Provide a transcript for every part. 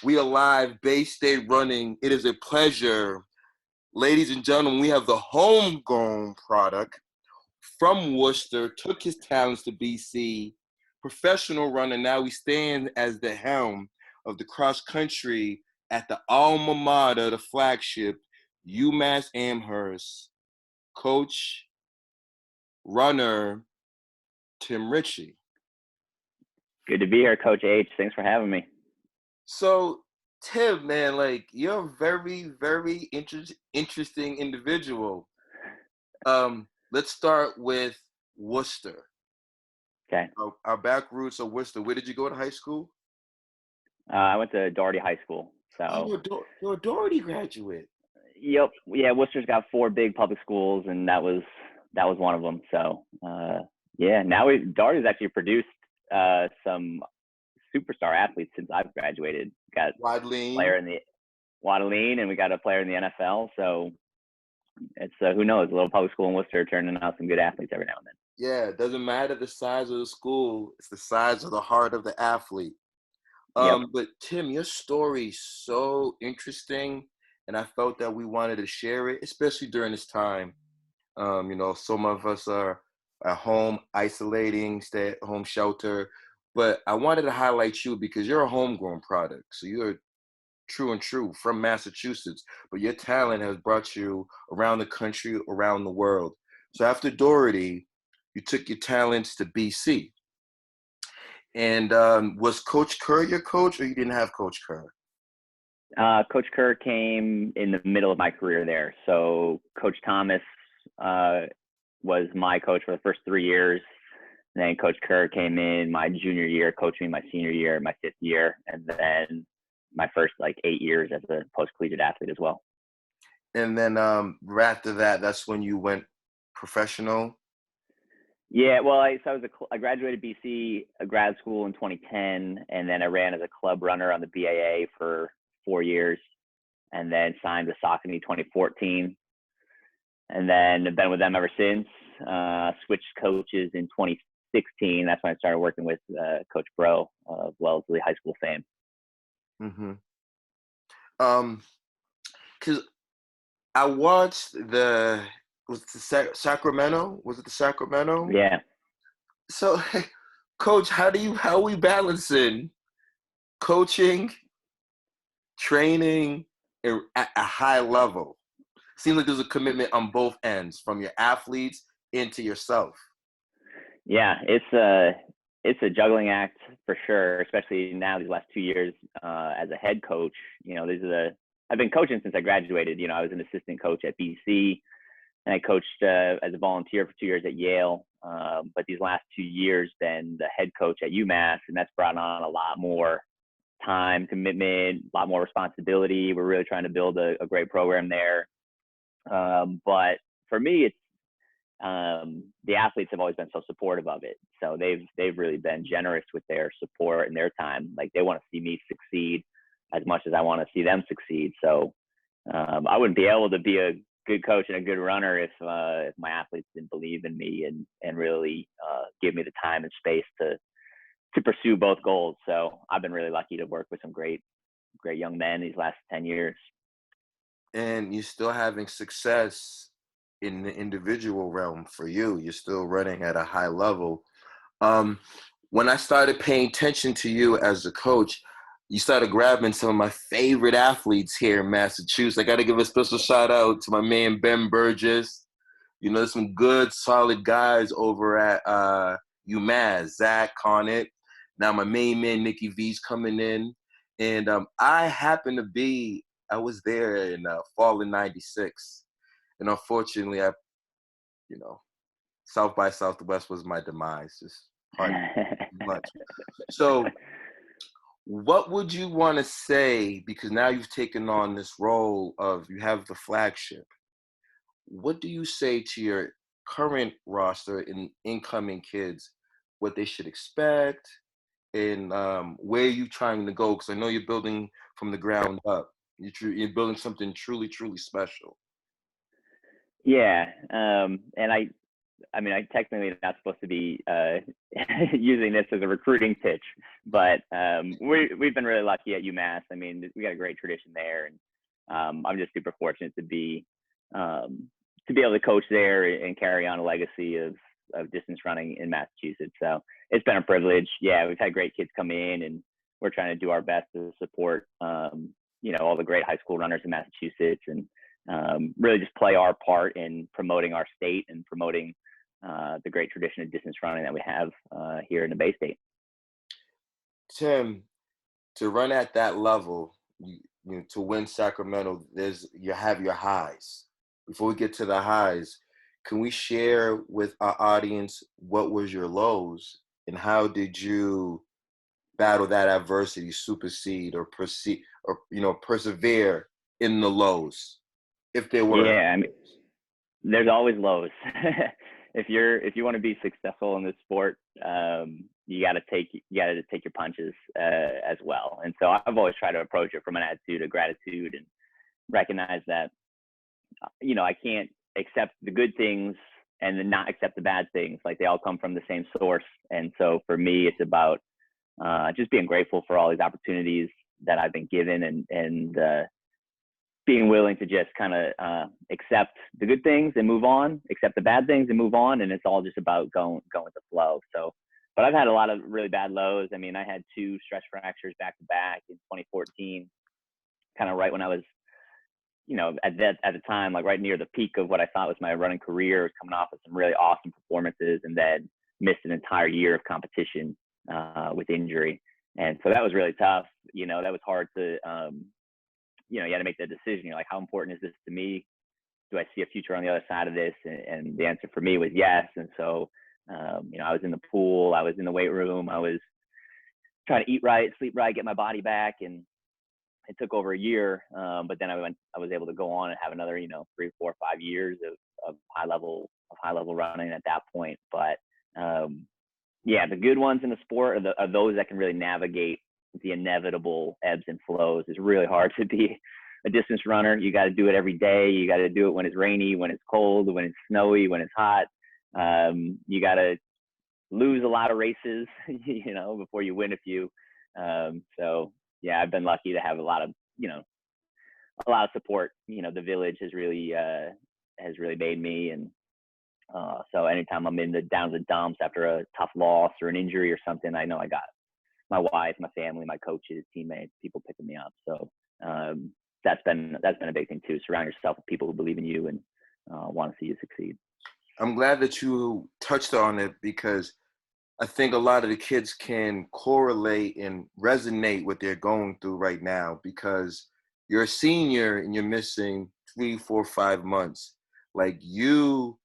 We are live, Bay State running. It is a pleasure. Ladies and gentlemen, we have the homegrown product from Worcester, took his talents to BC, professional runner. Now he stands as the helm of the cross country at the alma mater, the flagship, Umass Amherst. Coach, runner, Tim Ritchie. Good to be here, Coach H. Thanks for having me. So, Tim, man, like, you're a very, very interesting individual. Let's start with Worcester. Okay. Our back roots are Worcester. Where did you go to high school? I went to Doherty High School. So. You're a Doherty graduate. Yep. Yeah, Worcester's got 4 big public schools, and that was one of them. So, yeah. Now Doherty's actually produced some superstar athletes since I've graduated. Got Wadleen. Player in the Wadleen, and we got a player in the NFL. So it's who knows, a little public school in Worcester turning out some good athletes every now and then. Yeah, it doesn't matter the size of the school; it's the size of the heart of the athlete. Yep. But Tim, your story's so interesting, and I felt that we wanted to share it, especially during this time. Some of us are at home isolating, stay at home shelter. But I wanted to highlight you because you're a homegrown product. So you're true from Massachusetts, but your talent has brought you around the country, around the world. So after Doherty, you took your talents to BC. And was Coach Kerr your coach, or you didn't have Coach Kerr? Coach Kerr came in the middle of my career there. So Coach Thomas was my coach for the first 3 years. And then Coach Kerr came in my junior year, coached me my senior year, my 5th year, and then my first 8 years as a post-collegiate athlete as well. And then right after that, that's when you went professional? Yeah, well, I graduated BC grad school in 2010, and then I ran as a club runner on the BAA for 4 years, and then signed with Saucony 2014. And then I've been with them ever since. Switched coaches in 2016. That's when I started working with Coach Bro of Wellesley High School fame. Mm-hmm. Because I watched Sacramento? Was it the Sacramento? Yeah. So, Coach, how are we balancing coaching, training at a high level? Seems like there's a commitment on both ends, from your athletes into yourself. Yeah, it's a juggling act for sure, especially now these last 2 years as a head coach. I've been coaching since I graduated. I was an assistant coach at BC, and I coached as a volunteer for 2 years at Yale. But these last 2 years, been the head coach at UMass, and that's brought on a lot more time, commitment, a lot more responsibility. We're really trying to build a great program there. But for me, it's the athletes have always been so supportive of it. So they've really been generous with their support and their time. Like, they want to see me succeed as much as I want to see them succeed. So I wouldn't be able to be a good coach and a good runner if my athletes didn't believe in me and really give me the time and space to pursue both goals. So I've been really lucky to work with some great young men these last 10 years. And you're still having success in the individual realm for you. You're still running at a high level. When I started paying attention to you as a coach, you started grabbing some of my favorite athletes here in Massachusetts. I got to give a special shout out to my man, Ben Burgess. There's some good, solid guys over at UMass, Zach Conant. Now my main man, Nicky V's coming in. And I was there in fall of '96. And unfortunately, South by Southwest was my demise. Just much. So what would you want to say, because now you've taken on this role of, you have the flagship. What do you say to your current roster and incoming kids, what they should expect, and where are you trying to go? Because I know you're building from the ground up. You're building something truly, truly special. Yeah, and I mean, I technically not supposed to be using this as a recruiting pitch, but we've been really lucky at UMass. I mean, we got a great tradition there, and I'm just super fortunate to be able to coach there and carry on a legacy of distance running in Massachusetts. So it's been a privilege. Yeah, we've had great kids come in, and we're trying to do our best to support all the great high school runners in Massachusetts, and really just play our part in promoting our state and promoting the great tradition of distance running that we have here in the Bay State. Tim, to run at that level, to win Sacramento, you have your highs. Before we get to the highs, can we share with our audience what was your lows and how did you battle that adversity, supersede or proceed, or persevere in the lows, if there were? Yeah, I mean, there's always lows. If you want to be successful in this sport, you got to take your punches as well. And so I've always tried to approach it from an attitude of gratitude and recognize that I can't accept the good things and then not accept the bad things. Like, they all come from the same source. And so for me, it's about just being grateful for all these opportunities that I've been given, and being willing to just kind of accept the good things and move on, accept the bad things and move on. And it's all just about going with the flow. So, but I've had a lot of really bad lows. I mean, I had 2 stress fractures back to back in 2014, kind of right when I was, at the time, like right near the peak of what I thought was my running career. I was coming off of some really awesome performances, and then missed an entire year of competition with injury. And so that was really tough. That was hard to, you had to make that decision. You're like, how important is this to me? Do I see a future on the other side of this? And the answer for me was yes. And so, I was in the pool, I was in the weight room, I was trying to eat right, sleep right, get my body back. And it took over a year. But then I was able to go on and have another, 3, 4, 5 years of high level running at that point. But yeah, the good ones in the sport are those that can really navigate the inevitable ebbs and flows. It's really hard to be a distance runner. You got to do it every day. You got to do it when it's rainy, when it's cold, when it's snowy, when it's hot. You got to lose a lot of races, before you win a few. So yeah, I've been lucky to have a lot of support. The village has really made me. And so anytime I'm in the down to the dumps after a tough loss or an injury or something, I know I got my wife, my family, my coaches, teammates, people picking me up. So that's been a big thing too. Surround yourself with people who believe in you and want to see you succeed. I'm glad that you touched on it, because I think a lot of the kids can correlate and resonate what they're going through right now, because you're a senior and you're missing 3, 4, 5 months. Like, you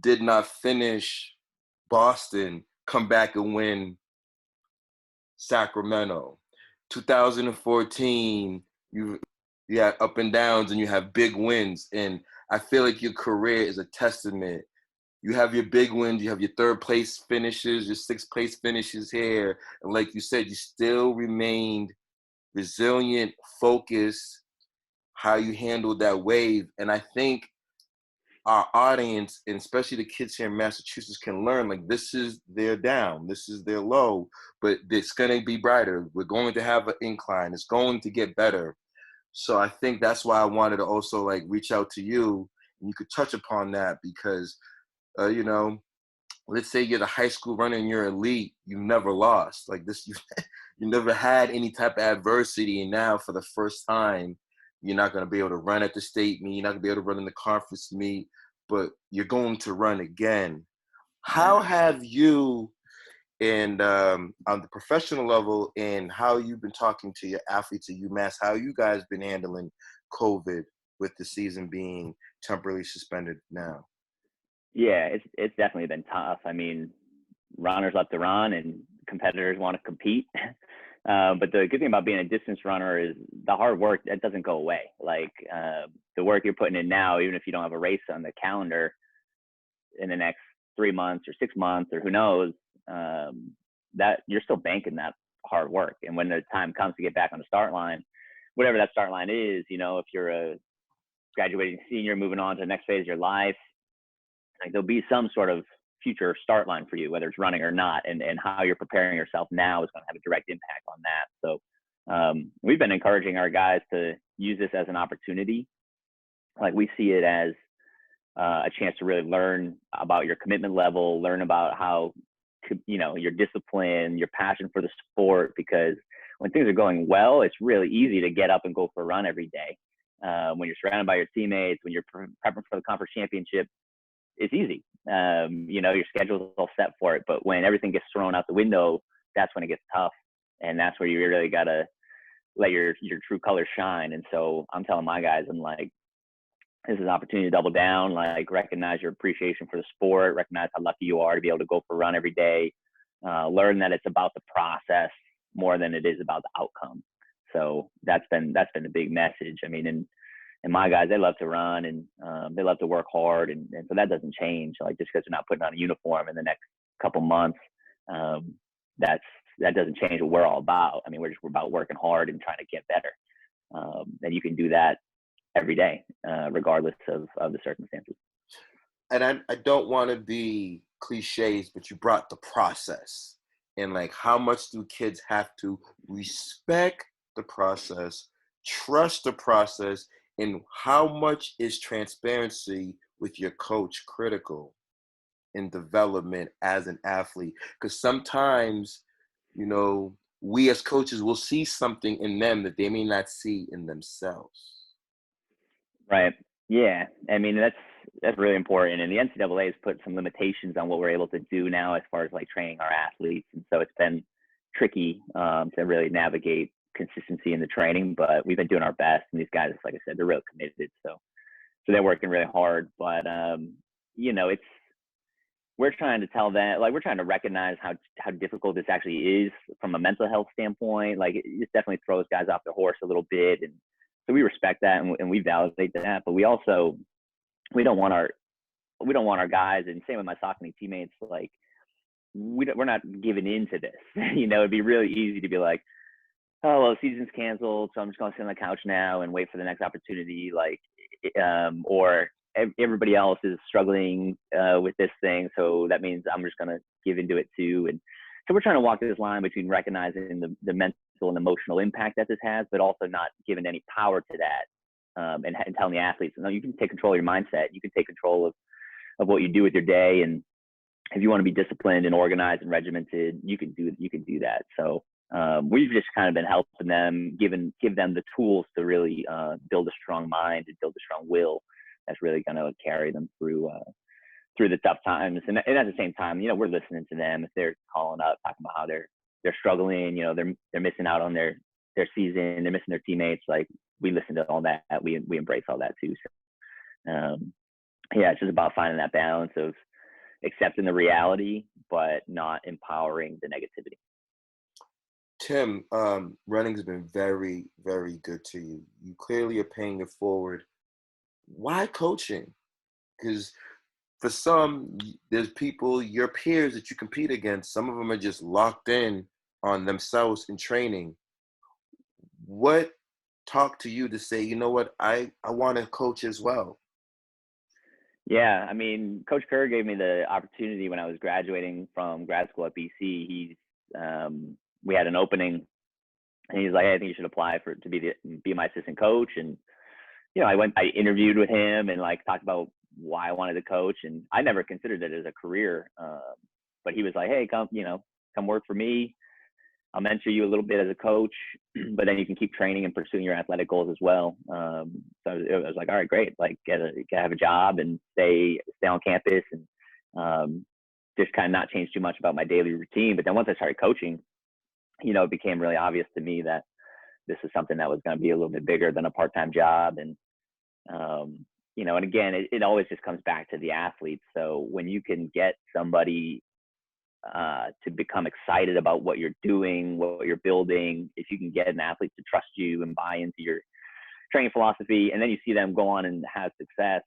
did not finish Boston, come back and win Sacramento. 2014, you had up and downs and you have big wins. And I feel like your career is a testament. You have your big wins, you have your 3rd place finishes, your 6th place finishes here. And like you said, you still remained resilient, focused, how you handled that wave. And I think our audience, and especially the kids here in Massachusetts, can learn, like, this is their down, this is their low, but it's going to be brighter. We're going to have an incline. It's going to get better. So I think that's why I wanted to also reach out to you, and you could touch upon that, because, let's say you're the high school runner and you're elite, you never lost like this. You never had any type of adversity. And now for the first time, you're not going to be able to run at the state meet. You're not going to be able to run in the conference meet, but you're going to run again. How have you, and on the professional level, and how you've been talking to your athletes at UMass, how you guys been handling COVID with the season being temporarily suspended now? Yeah, it's definitely been tough. I mean, runners love to run and competitors want to compete. But the good thing about being a distance runner is the hard work that doesn't go away. Like the work you're putting in now, even if you don't have a race on the calendar in the next 3 months or 6 months or who knows, that you're still banking that hard work. And when the time comes to get back on the start line, whatever that start line is, if you're a graduating senior moving on to the next phase of your life, like there'll be some sort of future start line for you, whether it's running or not, and how you're preparing yourself now is going to have a direct impact on that. So we've been encouraging our guys to use this as an opportunity. Like we see it as a chance to really learn about your commitment level, learn about how, your discipline, your passion for the sport, because when things are going well, it's really easy to get up and go for a run every day. When you're surrounded by your teammates, when you're prepping for the conference championship, it's easy. Your schedule's all set for it. But when everything gets thrown out the window, that's when it gets tough. And that's where you really got to let your true colors shine. And so I'm telling my guys, I'm like, this is an opportunity to double down, like recognize your appreciation for the sport, recognize how lucky you are to be able to go for a run every day, learn that it's about the process more than it is about the outcome. So that's been the big message. I mean, and my guys, they love to run and they love to work hard. And so that doesn't change. Like just because they're not putting on a uniform in the next couple months, that doesn't change what we're all about. I mean, we're about working hard and trying to get better. And you can do that every day, regardless of the circumstances. And I don't want to be cliches, but you brought the process. And like, how much do kids have to respect the process, trust the process, and how much is transparency with your coach critical in development as an athlete? Because sometimes, we as coaches will see something in them that they may not see in themselves. Right. Yeah. I mean, that's really important. And the NCAA has put some limitations on what we're able to do now as far as like training our athletes. And so it's been tricky to really navigate consistency in the training, but we've been doing our best. And these guys, like I said, they're really committed. So they're working really hard. But, we're trying to tell them, like, we're trying to recognize how difficult this actually is from a mental health standpoint. Like it just definitely throws guys off their horse a little bit. And so we respect that and we validate that, but we don't want our guys, and same with my Saucony teammates, like we're not giving in to this. It'd be really easy to be like, oh, well, the season's canceled, so I'm just going to sit on the couch now and wait for the next opportunity. Like, or everybody else is struggling with this thing, so that means I'm just going to give into it too. And so we're trying to walk this line between recognizing the mental and emotional impact that this has, but also not giving any power to that, and telling the athletes, no, you can take control of your mindset. You can take control of what you do with your day, and if you want to be disciplined and organized and regimented, you can do that. So we've just kind of been helping them, give them the tools to really build a strong mind and build a strong will that's really going to carry them through the tough times. And at the same time, we're listening to them if they're calling up, talking about how they're struggling, they're missing out on their season, they're missing their teammates. Like we listen to all that. We embrace all that too. So, it's just about finding that balance of accepting the reality, but not empowering the negativity. Tim, running has been very, very good to you. You clearly are paying it forward. Why coaching? Because for some, there's people, your peers that you compete against, some of them are just locked in on themselves in training. What talked to you to say, you know what, I want to coach as well? Yeah, I mean, Coach Kerr gave me the opportunity when I was graduating from grad school at BC. We had an opening, and he's like, hey, I think you should apply to be my assistant coach. And I interviewed with him and like talked about why I wanted to coach, and I never considered it as a career. But he was like, hey, come work for me. I'll mentor you a little bit as a coach, but then you can keep training and pursuing your athletic goals as well. So I was like, all right, great. Like, have a job and stay on campus, and just kind of not change too much about my daily routine. But then once I started coaching, it became really obvious to me that this is something that was going to be a little bit bigger than a part-time job. And, and again, it always just comes back to the athletes. So when you can get somebody to become excited about what you're doing, what you're building, if you can get an athlete to trust you and buy into your training philosophy, and then you see them go on and have success,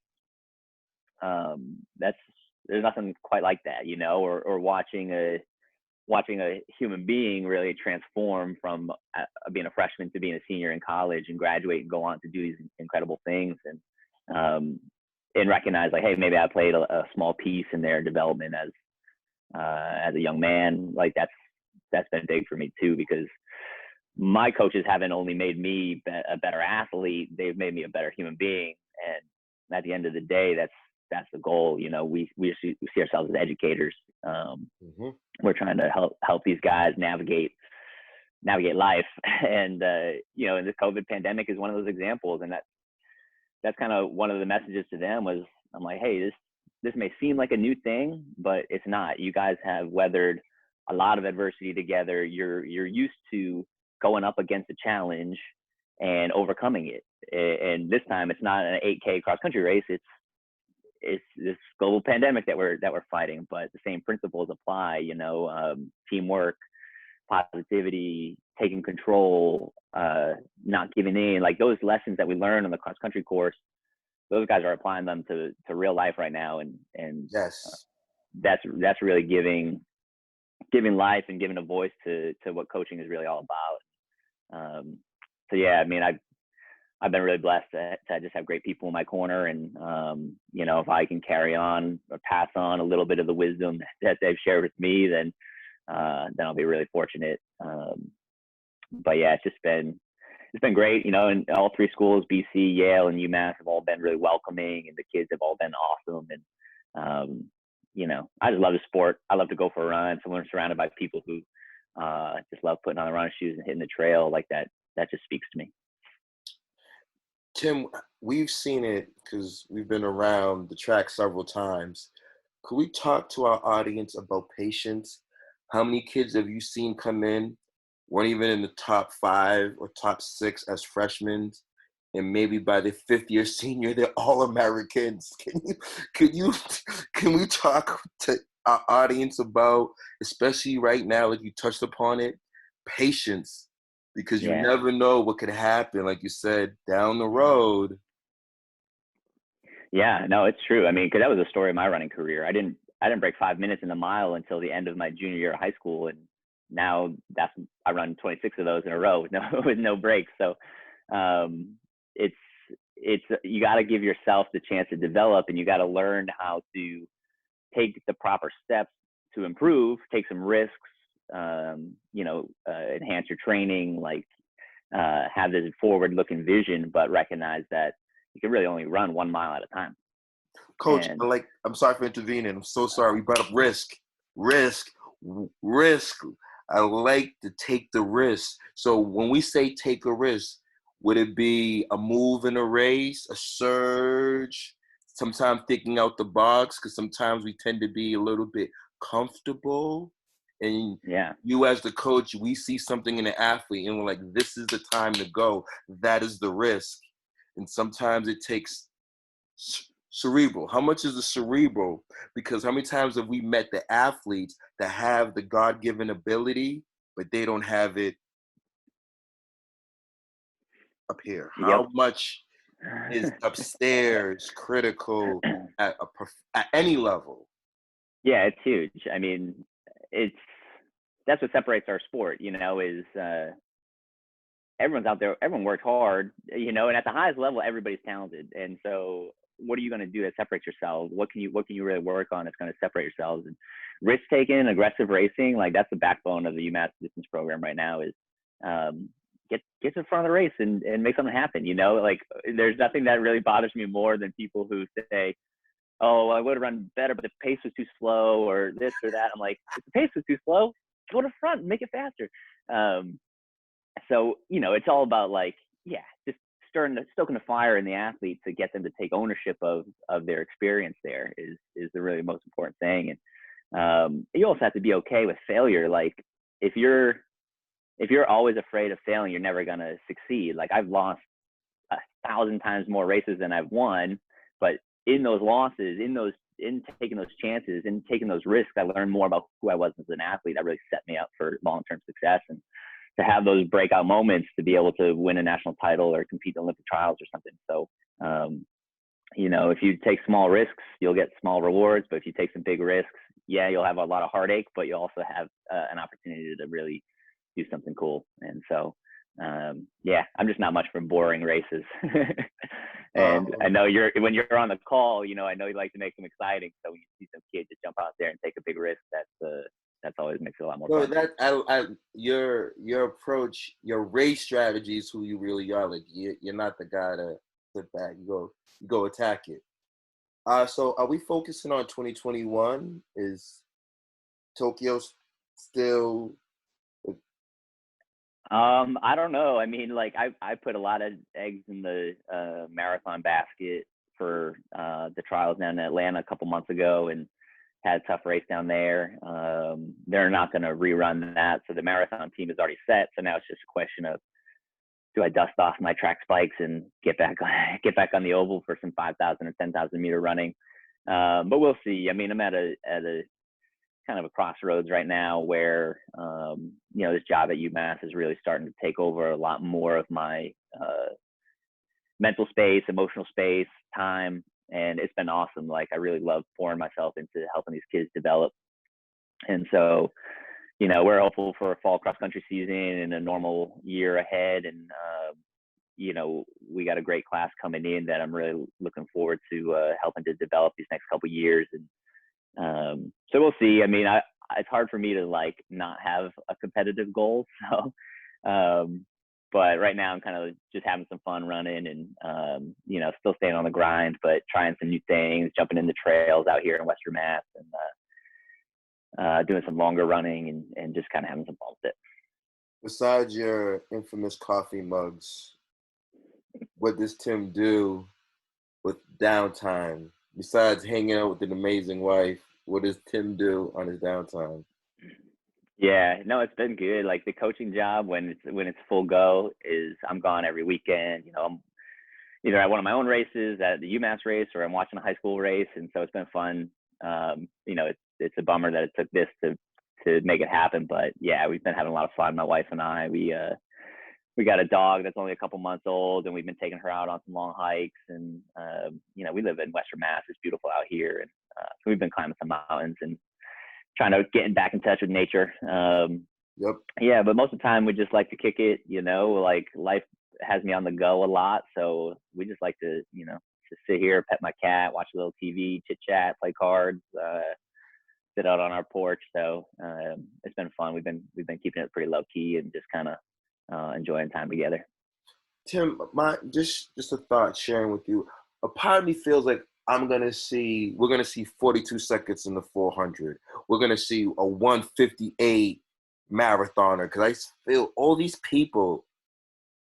there's nothing quite like that, or watching a human being really transform from being a freshman to being a senior in college and graduate and go on to do these incredible things. And and recognize like, hey, maybe I played a small piece in their development as a young man. Like that's been big for me too, because my coaches haven't only made me a better athlete, they've made me a better human being. And at the end of the day, that's the goal. You know, we see ourselves as educators. Mm-hmm. We're trying to help these guys navigate life. And you know, and the COVID pandemic is one of those examples. And that's kind of one of the messages to them was, I'm like, hey, this may seem like a new thing, but it's not. You guys have weathered a lot of adversity together. You're used to going up against a challenge and overcoming it. And this time it's not an 8K cross country race. It's this global pandemic that we're fighting, but the same principles apply, you know, teamwork, positivity, taking control, not giving in, like those lessons that we learned on the cross country course, those guys are applying them to real life right now. And Yes. That's really giving life and giving a voice to what coaching is really all about. So yeah, I mean, I've been really blessed to just have great people in my corner. And, you know, if I can carry on or pass on a little bit of the wisdom that they've shared with me, then I'll be really fortunate. But yeah, it's been great, you know, and all three schools, BC, Yale, and UMass have all been really welcoming, and the kids have all been awesome. And, you know, I just love the sport. I love to go for a run. So when I'm surrounded by people who just love putting on the running shoes and hitting the trail like that, that just speaks to me. Tim, we've seen it because we've been around the track several times. Could we talk to our audience about patience? How many kids have you seen come in, weren't even in the top 5 or top 6 as freshmen, and maybe by the 5th year senior, they're all Americans? Can we talk to our audience about, especially right now, like you touched upon it, patience? Because you never know what could happen, like you said, down the road. Yeah, no, it's true. I mean, because that was the story of my running career. I didn't break 5 minutes in the mile until the end of my junior year of high school, and now I run 26 of those in a row with no breaks. So it's you got to give yourself the chance to develop, and you got to learn how to take the proper steps to improve, take some risks, you know, enhance your training, like have this forward-looking vision, but recognize that you can really only run 1 mile at a time. Coach, I'm sorry for intervening. I'm so sorry. We brought up risk. I like to take the risk. So when we say take a risk, would it be a move in a race, a surge, sometimes thinking out the box? Because sometimes we tend to be a little bit comfortable. And you as the coach, we see something in an athlete and we're like, this is the time to go. That is the risk. And sometimes it takes cerebral. How much is the cerebral? Because how many times have we met the athletes that have the God-given ability, but they don't have it up here? How much is upstairs critical at any level? Yeah, it's huge. I mean, that's what separates our sport, you know, is everyone's out there, everyone works hard, you know, and at the highest level, everybody's talented. And so what are you going to do that separates yourself? What can you really work on that's going to separate yourselves? And risk taking, aggressive racing, like that's the backbone of the UMass distance program right now, is get to the front of the race and make something happen. You know, like there's nothing that really bothers me more than people who say, oh, I would have run better, but the pace was too slow or this or that. I'm like, if the pace was too slow, go to front and make it faster. So, you know, it's all about like, just stoking the fire in the athlete to get them to take ownership of their experience there is the really most important thing. And you also have to be okay with failure. Like if you're always afraid of failing, you're never going to succeed. Like I've lost 1,000 times more races than I've won, but in those losses, in taking those chances, in taking those risks, I learned more about who I was as an athlete. That really set me up for long-term success. And to have those breakout moments, to be able to win a national title or compete in Olympic trials or something. So, you know, if you take small risks, you'll get small rewards. But if you take some big risks, you'll have a lot of heartache, but you'll also have an opportunity to really do something cool. And so, I'm just not much for boring races. And I Um, know when you're on the call, you know, I know you like to make them exciting. So when you see some kids just jump out there and take a big risk, that's always makes it a lot more no, fun. that your approach, your race strategy is who you really are. Like you're not the guy to sit back. You go attack it. So are we focusing on 2021? Is Tokyo still? I don't know. I mean, like I put a lot of eggs in the marathon basket for the trials down in Atlanta a couple months ago, and had a tough race down there. They're not going to rerun that, so the marathon team is already set. So now it's just a question of, do I dust off my track spikes and get back on the oval for some 5,000 and 10,000 meter running? But we'll see. I mean, I'm at a kind of a crossroads right now where you know, this job at UMass is really starting to take over a lot more of my mental space, emotional space, time, and it's been awesome. Like, I really love pouring myself into helping these kids develop. And so, you know, we're hopeful for a fall cross country season and a normal year ahead. And you know, we got a great class coming in that I'm really looking forward to helping to develop these next couple of years. And so we'll see. I mean, it's hard for me to like not have a competitive goal. So, but right now I'm kind of just having some fun running and, you know, still staying on the grind, but trying some new things, jumping in the trails out here in Western Mass, and doing some longer running and just kind of having some fun with it. Besides your infamous coffee mugs, what does Tim do with downtime? Besides hanging out with an amazing wife, what does Tim do on his downtime? Yeah, no, it's been good. Like, the coaching job, when it's full go, is I'm gone every weekend. You know, I'm either at one of my own races, at the UMass race, or I'm watching a high school race, and so it's been fun. You know, it's a bummer that it took this to make it happen, but yeah, we've been having a lot of fun. My wife and I, we got a dog that's only a couple months old, and we've been taking her out on some long hikes. And you know, we live in Western Mass. It's beautiful out here, and so we've been climbing some mountains and trying to get back in touch with nature. Yep. Yeah, but most of the time we just like to kick it. You know, like, life has me on the go a lot, so we just like to, you know, just sit here, pet my cat, watch a little TV, chit chat, play cards, sit out on our porch. So it's been fun. We've been keeping it pretty low key and just kind of enjoying time together. Tim, my just a thought sharing with you. A part of me feels like we're gonna see 42 seconds in the 400. We're gonna see a 158 marathoner because I feel all these people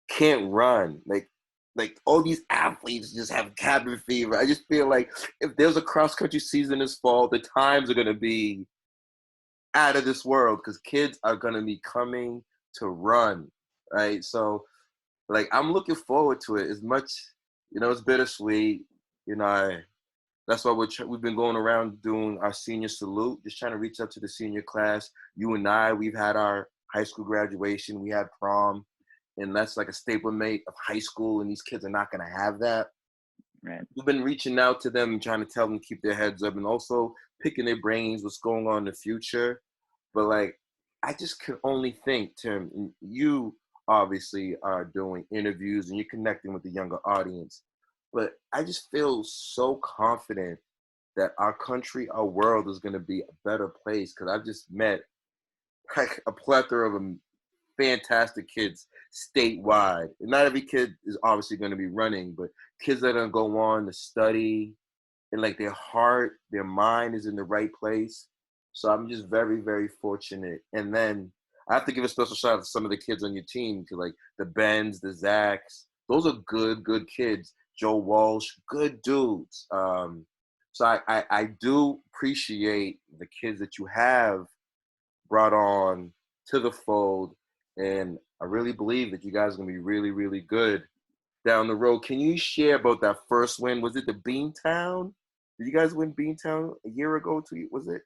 can't run. Like all these athletes just have cabin fever. I just feel like if there's a cross country season this fall, the times are gonna be out of this world because kids are gonna be coming to run, right? So like I'm looking forward to it as much. You know, it's bittersweet. You know, that's why we've been going around doing our senior salute, just trying to reach out to the senior class. You and I, we've had our high school graduation, we had prom, and that's like a stablemate of high school, and these kids are not going to have that. Right. We've been reaching out to them and trying to tell them to keep their heads up and also picking their brains, what's going on in the future. But like, I just could only think, Tim, you obviously are doing interviews and you're connecting with the younger audience. But I just feel so confident that our country, our world is going to be a better place because I've just met like a plethora of fantastic kids statewide. And not every kid is obviously going to be running, but kids that are going to go on to study and like their heart, their mind is in the right place. So I'm just very, very fortunate. And then I have to give a special shout out to some of the kids on your team, to like the Bens, the Zacks. Those are good kids. Joe Walsh, good dudes. So I do appreciate the kids that you have brought on to the fold. And I really believe that you guys are going to be really, really good down the road. Can you share about that first win? Was it the Beantown? Did you guys win Beantown a year ago? Was it?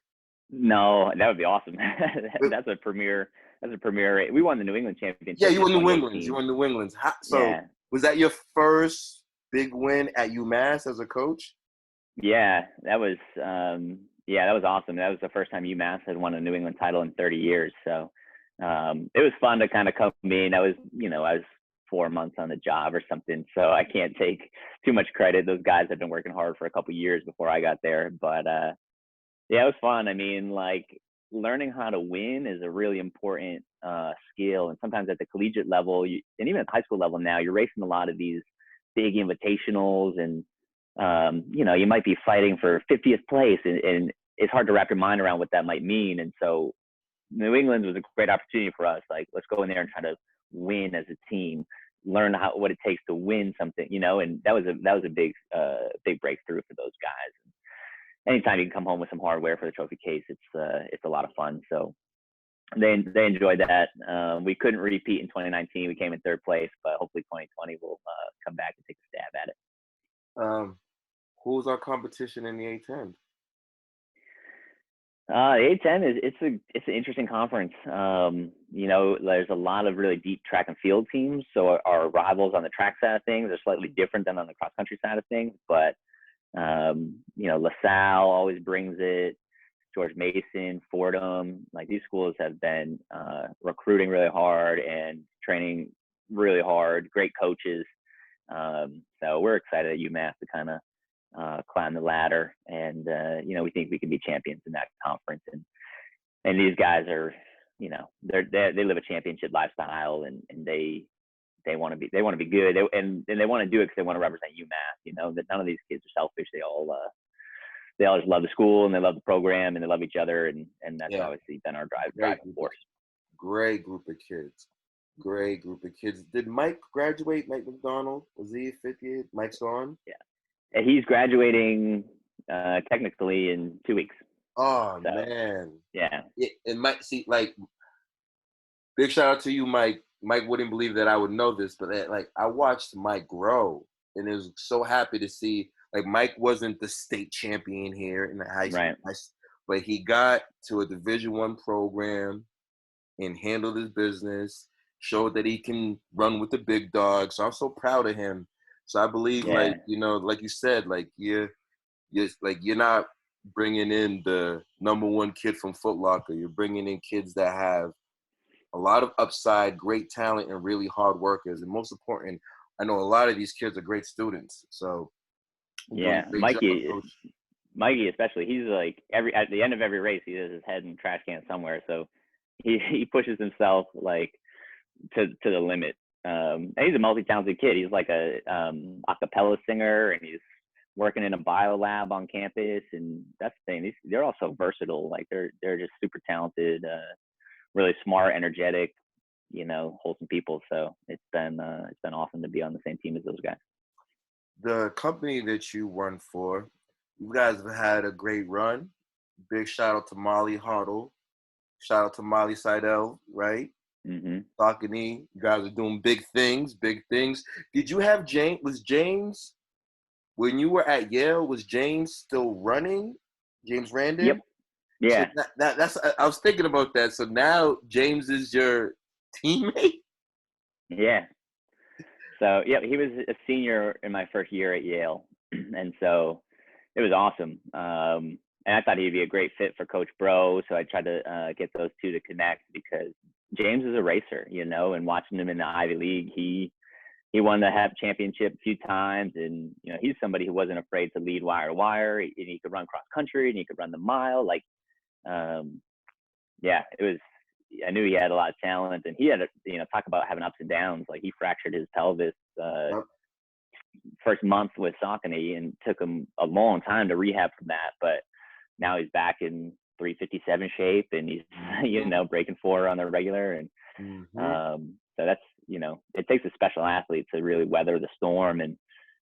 No, that would be awesome. That's a premier. That's a premier. We won the New England Yeah, championship you in won New England's. 2018. You won New England's. So Yeah, was that your first big win at UMass as a coach? yeah, that was yeah, that was awesome. That was the first time UMass had won a New England title in 30 years. So it was fun to kind of come in. I was, you know, I was 4 months on the job or something. So I can't take too much credit. Those guys have been working hard for a couple of years before I got there. But yeah, it was fun. I mean, like, learning how to win is a really important skill. And sometimes at the collegiate level, and even at the high school level now, you're racing a lot of these big invitationals, and you know, you might be fighting for 50th place, and it's hard to wrap your mind around what that might mean. And so New England was a great opportunity for us. Like, let's go in there and try to win as a team, learn what it takes to win something, you know. And that was a big breakthrough for those guys. Anytime you can come home with some hardware for the trophy case, it's a lot of fun. So they enjoyed that. We couldn't repeat in 2019. We came in third place, but hopefully 2020 we'll come back and take a stab at it. Who's our competition in the A10? The A10 it's an interesting conference. You know, there's a lot of really deep track and field teams. So our rivals on the track side of things are slightly different than on the cross country side of things. But you know, LaSalle always brings it. George Mason, Fordham, like, these schools have been recruiting really hard and training really hard. Great coaches. So we're excited at UMass to kind of climb the ladder, and you know, we think we can be champions in that conference. And these guys are, you know, they live a championship lifestyle, and they want to be good, and they want to do it because they want to represent UMass. You know, that none of these kids are selfish. They all just love the school, and they love the program, and they love each other, and that's obviously been our driving force. Great group of kids. Did Mike graduate? Mike McDonald, was he 50th? Mike's gone? Yeah, he's graduating technically in 2 weeks. Oh, so, man. Yeah. And Mike, see, like, big shout out to you, Mike. Mike wouldn't believe that I would know this, but like, I watched Mike grow, and I was so happy to see. Like, Mike wasn't the state champion here in the high school, right, but he got to a Division I program and handled his business, showed that he can run with the big dogs. So I'm so proud of him. So I believe, like, you know, like you said, like, you're not bringing in the number one kid from Foot Locker. You're bringing in kids that have a lot of upside, great talent, and really hard workers. And most important, I know a lot of these kids are great students. So yeah, Mikey especially, he's like, at the end of every race, he has his head in the trash can somewhere. So he pushes himself, like, to the limit. And he's a multi-talented kid. He's like a cappella singer, and he's working in a bio lab on campus. And that's the thing. They're all so versatile. Like, they're just super talented, really smart, energetic, you know, wholesome people. So it's been awesome to be on the same team as those guys. The company that you run for, you guys have had a great run. Big shout out to Molly Hartle. Shout out to Molly Seidel, right? Mm-hmm. Saucony, you guys are doing big things. Did you have James? Was James, when you were at Yale, was James still running? James Randon? Yep. Yeah. So that's I was thinking about that. So now James is your teammate? Yeah. So, yeah, he was a senior in my first year at Yale. And so it was awesome. And I thought he'd be a great fit for Coach Bro. So I tried to get those two to connect, because James is a racer, you know, and watching him in the Ivy League, he won the HEP championship a few times. And, you know, he's somebody who wasn't afraid to lead wire to wire. And he could run cross country, and he could run the mile. Like, yeah, I knew he had a lot of talent, and he had, you know, talk about having ups and downs. Like, he fractured his pelvis first month with Saucony, and took him a long time to rehab from that. But now he's back in 357 shape, and he's, you know, breaking 4 on the regular. And so that's, you know, it takes a special athlete to really weather the storm and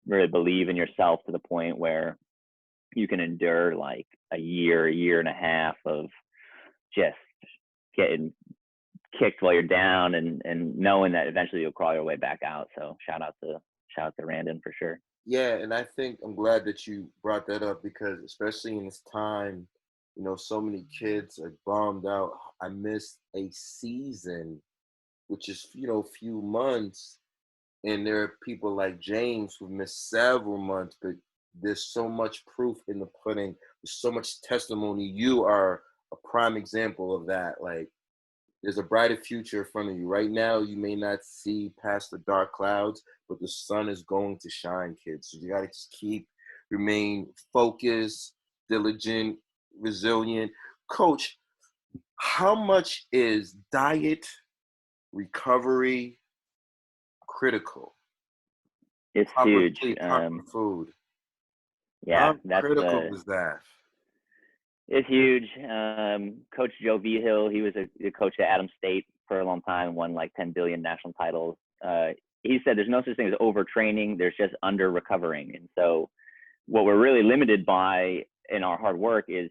really believe in yourself to the point where you can endure like a year and a half of just getting kicked while you're down, and knowing that eventually you'll crawl your way back out. So shout out to Randon for sure. Yeah, and I think I'm glad that you brought that up, because especially in this time, you know, so many kids are bummed out. I missed a season, which is, you know, a few months, and there are people like James who missed several months, but there's so much proof in the pudding. There's so much testimony. You are a prime example of that. Like, There's a brighter future in front of you. Right now, you may not see past the dark clouds, but the sun is going to shine, kids. So you got to just remain focused, diligent, resilient. Coach, how much is diet recovery critical? It's Proper huge. sleep, proper food. Yeah, How that's critical is that? it's huge. Coach Joe Vigil, he was a coach at Adams State for a long time, won like 10 billion national titles. He said there's no such thing as overtraining, there's just under recovering. And so what we're really limited by in our hard work is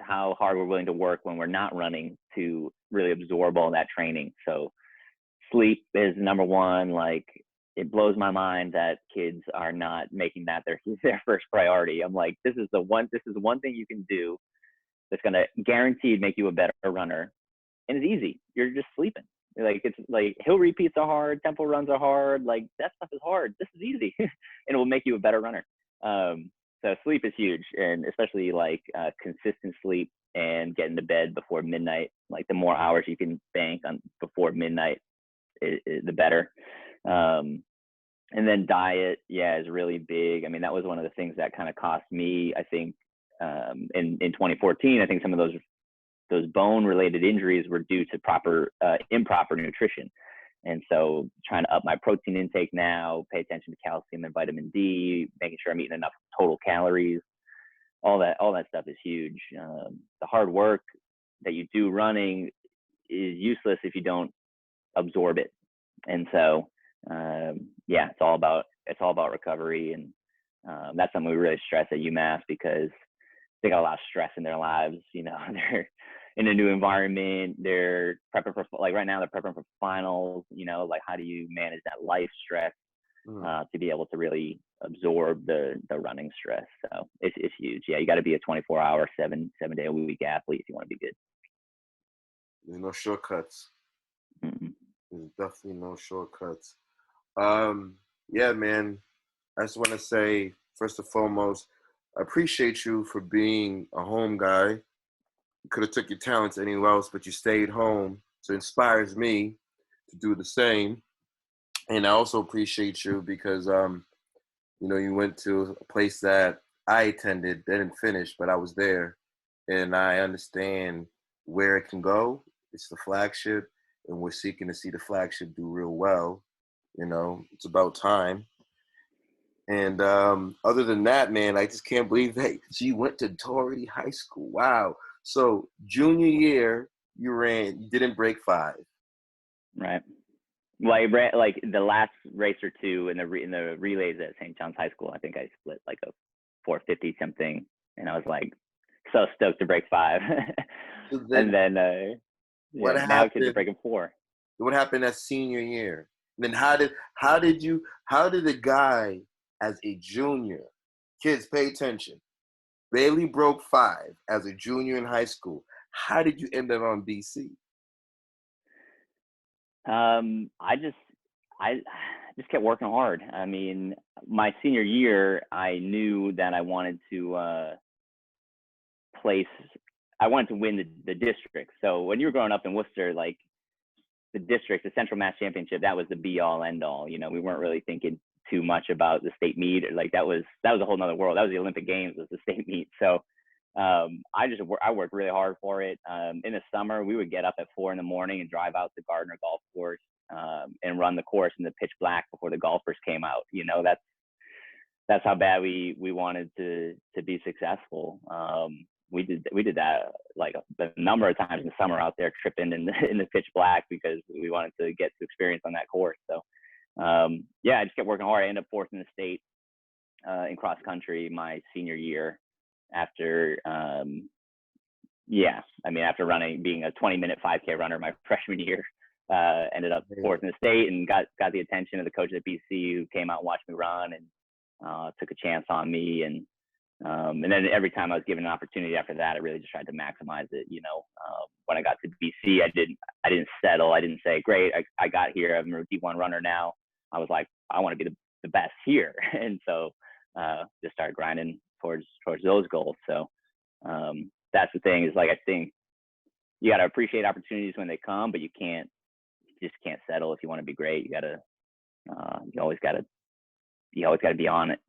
how hard we're willing to work when we're not running to really absorb all that training. So sleep is number one. Like, it blows my mind that kids are not making that their first priority. I'm like, this is the one thing you can do that's going to guaranteed make you a better runner. And it's easy. You're just sleeping. Like, it's like hill repeats are hard, tempo runs are hard. Like, that stuff is hard. This is easy. And it will make you a better runner. So sleep is huge, and especially like consistent sleep and getting to bed before midnight. Like, the more hours you can bank on before midnight, the better. And then diet, yeah, is really big. I mean, that was one of the things that kind of cost me, I think, in 2014. I think some of those bone related injuries were due to improper nutrition. And so trying to up my protein intake now, pay attention to calcium and vitamin D, making sure I'm eating enough total calories, all that stuff is huge. The hard work that you do running is useless if you don't absorb it. And so, yeah, it's all about recovery. And that's something we really stress at UMass, because they got a lot of stress in their lives. You know, they're in a new environment. They're prepping for, like, right now they're prepping for finals. You know, like, how do you manage that life stress to be able to really absorb the running stress? So it's huge. Yeah, you got to be a 24-hour, 7-day a week athlete if you want to be good. There's no shortcuts. Mm-hmm. There's definitely no shortcuts. Yeah, man. I just want to say, first and foremost, I appreciate you for being a home guy. You could have took your talents anywhere else, but you stayed home. So it inspires me to do the same. And I also appreciate you because, you know, you went to a place that I attended, didn't finish, but I was there. And I understand where it can go. It's the flagship, and we're seeking to see the flagship do real well. You know, it's about time. And other than that, man, I just can't believe that she went to Doherty High School. Wow. So junior year, you didn't break 5. Right. Well, I ran like the last race or two in the relays at St. John's High School. I think I split like a 450 something, and I was like so stoked to break 5. So then, And then what now kids are happened? breaking 4. What happened that senior year? And then how did a guy as a junior, kids pay attention, barely broke 5 as a junior in high school? How did you end up on BC? I just kept working hard. I mean, my senior year, I knew that I wanted to I wanted to win the district. So when you were growing up in Worcester, like, the district, the Central Mass Championship, that was the be all end all. You know, we weren't really thinking too much about the state meet. Like, that was a whole nother world. That was the Olympic Games, was the state meet. So I worked really hard for it. In the summer, we would get up at 4 a.m. and drive out to Gardner Golf Course and run the course in the pitch black before the golfers came out. You know, that's how bad we wanted to be successful. We did that like a number of times in the summer, out there tripping in the pitch black, because we wanted to get to experience on that course. So yeah, I just kept working hard. I ended up 4th in the state in cross country my senior year, after after being a 20-minute 5K runner my freshman year. Ended up 4th in the state, and got the attention of the coach at BC, who came out and watched me run and took a chance on me. And then every time I was given an opportunity after that, I really just tried to maximize it. You know, when I got to BC, I didn't settle. I didn't say, great, I got here, I'm a D1 runner now. I was like, I want to be the best here. And so just started grinding towards those goals. So that's the thing, is like, I think, you got to appreciate opportunities when they come, but you just can't settle. If you want to be great, you always got to be on it.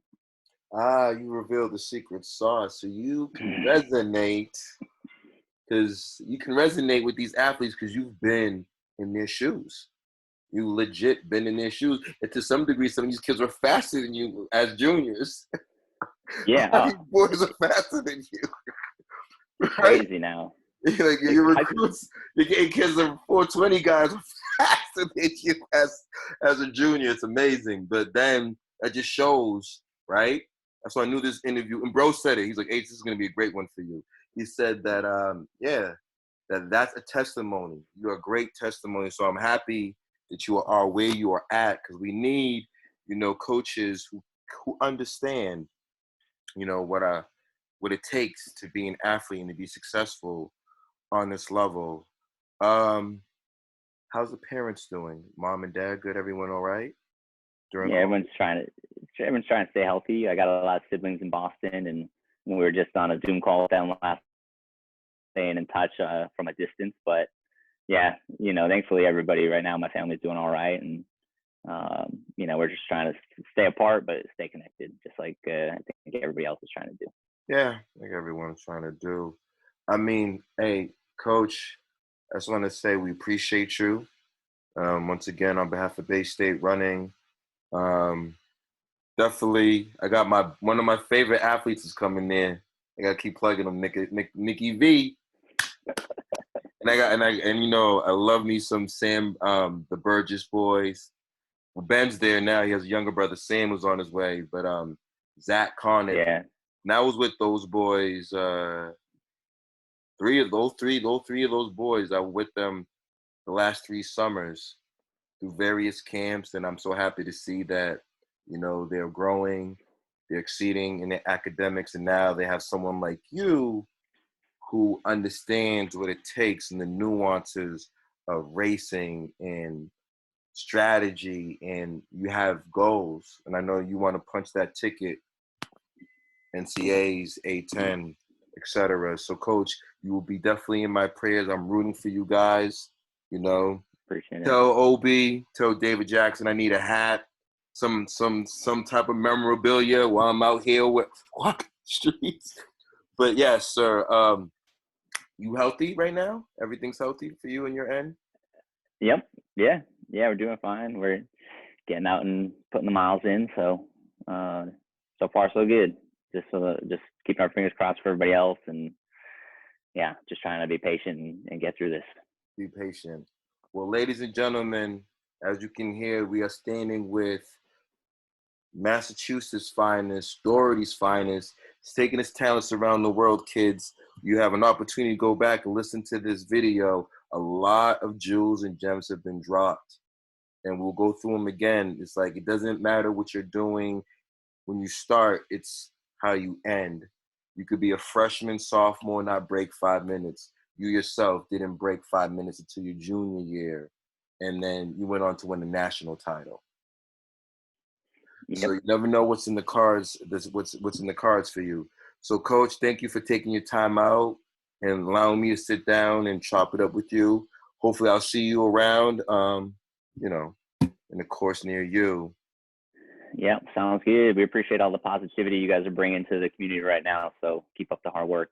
You revealed the secret sauce. So you can resonate with these athletes because you've been in their shoes. You legit been in their shoes. And to some degree, some of these kids are faster than you as juniors. Yeah. These boys are faster than you. It's Right? crazy now. Like your recruits, you're getting kids of 420 guys are faster than you as a junior. It's amazing. But then that just shows, right? That's why I knew this interview. And bro said it. He's like, "Hey, this is gonna be a great one for you." He said that that's a testimony. You're a great testimony. So I'm happy that you are where you are at, because we need, coaches who understand, what it takes to be an athlete and to be successful on this level. How's the parents doing? Mom and dad good? Everyone all right? Yeah, everyone's trying to stay healthy. I got a lot of siblings in Boston, and we were just on a Zoom call with them last, staying in touch from a distance. But yeah, thankfully everybody right now, my family's doing all right, and we're just trying to stay apart but stay connected, just like I think everybody else is trying to do. Yeah, I think everyone's trying to do. I mean, hey, Coach, I just want to say we appreciate you. Once again, on behalf of Bay State Running, definitely, I got one of my favorite athletes is coming in. I gotta keep plugging him, Nikki V. I love me some Sam, the Burgess boys. Well, Ben's there now. He has a younger brother. Sam was on his way, but Zach Connick. Yeah. And I was with those boys. Three of those boys. I was with them the last 3 summers through various camps, and I'm so happy to see that, they're growing, they're exceeding in their academics, and now they have someone like you who understands what it takes and the nuances of racing and strategy, and you have goals. And I know you want to punch that ticket, NCAs, A10, etc. So, Coach, you will be definitely in my prayers. I'm rooting for you guys. Appreciate it. Tell OB, tell David Jackson I need a hat, some type of memorabilia while I'm out here walking the streets. But yes, sir. You healthy right now? Everything's healthy for you and your end? Yep. Yeah, we're doing fine. We're getting out and putting the miles in. So so far so good. Just keeping our fingers crossed for everybody else, and yeah, just trying to be patient and get through this. Be patient. Well, ladies and gentlemen, as you can hear, we are standing with Massachusetts' finest, Doherty's finest. He's taking his talents around the world, kids. You have an opportunity to go back and listen to this video. A lot of jewels and gems have been dropped, and we'll go through them again. It's like, it doesn't matter what you're doing when you start, it's how you end. You could be a freshman, sophomore, not break 5 minutes. You yourself didn't break 5 minutes until your junior year, and then you went on to win the national title. Yep. So you never know what's in the cards. What's in the cards for you. So, Coach, thank you for taking your time out and allowing me to sit down and chop it up with you. Hopefully, I'll see you around, in the course near you. Yeah, sounds good. We appreciate all the positivity you guys are bringing to the community right now. So keep up the hard work.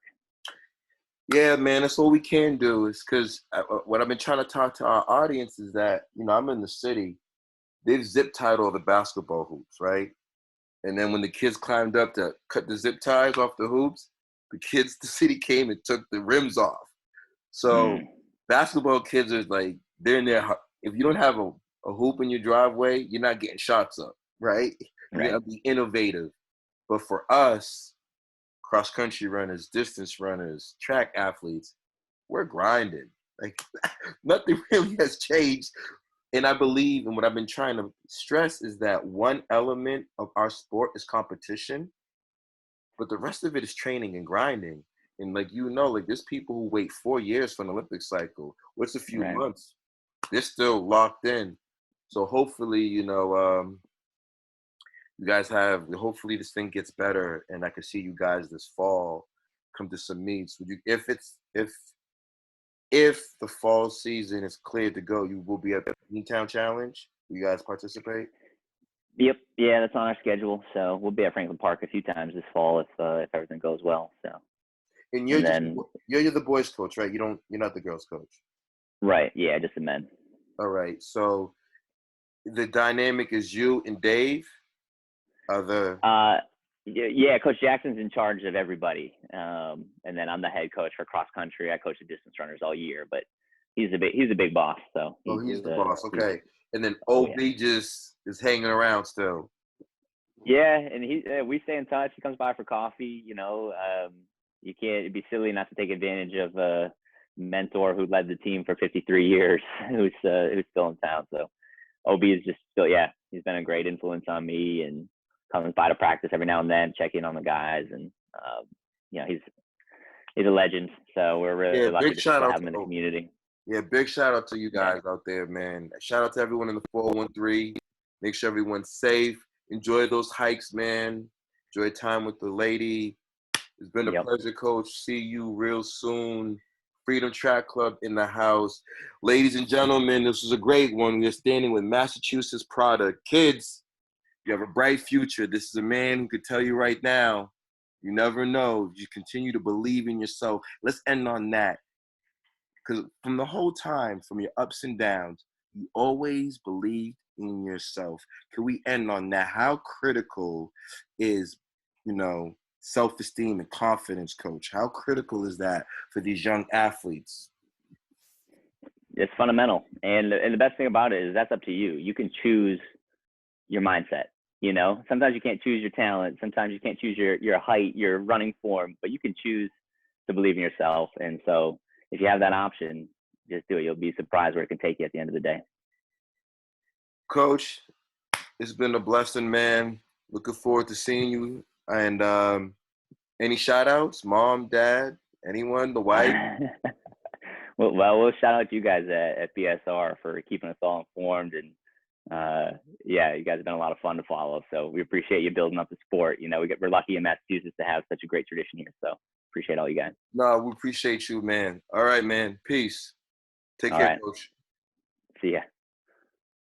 Yeah, man, that's all we can do. Is because what I've been trying to talk to our audience is that, I'm in the city. They've zip tied all the basketball hoops, right? And then when the kids climbed up to cut the zip ties off the hoops, the city came and took the rims off. So basketball kids are like, they're in there. If you don't have a hoop in your driveway, you're not getting shots up, right? You gotta be innovative. But for us, cross-country runners, distance runners, track athletes, we're grinding. Like, nothing really has changed. And I believe, and what I've been trying to stress is that one element of our sport is competition, but the rest of it is training and grinding. And there's people who wait 4 years for an Olympic cycle. What's a few months? They're still locked in. So hopefully, you guys hopefully this thing gets better, and I can see you guys this fall come to some meets. Would you, if if the fall season is cleared to go, you will be at the Newtown Challenge. Will you guys participate? Yep. Yeah, that's on our schedule. So we'll be at Franklin Park a few times this fall if everything goes well. So. And And then, you're the boys coach, right? You're not the girls coach. right. Yeah, just the men. All right. So the dynamic is you and Dave. Yeah, Coach Jackson's in charge of everybody. And then I'm the head coach for cross country. I coach the distance runners all year, but he's a big boss. So he's the boss. Okay. And then Oh, OB just is hanging around still. Yeah, and we stay in touch. He comes by for coffee. You can't, it'd be silly not to take advantage of a mentor who led the team for 53 years, who's still in town. So OB is just still, yeah, he's been a great influence on me and comes by to practice every now and then, check in on the guys, and he's a legend. So we're really lucky to have him in the community. Yeah, big shout out to you guys out there, man. Shout out to everyone in the 413. Make sure everyone's safe. Enjoy those hikes, man. Enjoy time with the lady. It's been a pleasure, Coach. See you real soon. Freedom Track Club in the house. Ladies and gentlemen, this was a great one. We're standing with Massachusetts product. Kids, you have a bright future. This is a man who could tell you right now, you never know. You continue to believe in yourself. Let's end on that. Because from the whole time, from your ups and downs, you always believed in yourself. Can we end on that? How critical is, self-esteem and confidence, Coach? How critical is that for these young athletes? It's fundamental. And the best thing about it is that's up to you. You can choose your mindset. Sometimes you can't choose your talent. Sometimes you can't choose your height, your running form, but you can choose to believe in yourself. And so if you have that option, just do it. You'll be surprised where it can take you at the end of the day. Coach, it's been a blessing, man. Looking forward to seeing you. And any shout outs? Mom, dad, anyone, the wife? Well, we'll shout out to you guys at BSR for keeping us all informed. And you guys have been a lot of fun to follow. So we appreciate you building up the sport. We're lucky in Massachusetts to have such a great tradition here. So appreciate all you guys. No, we appreciate you, man. All right, man. Peace. Take care, Coach. See ya.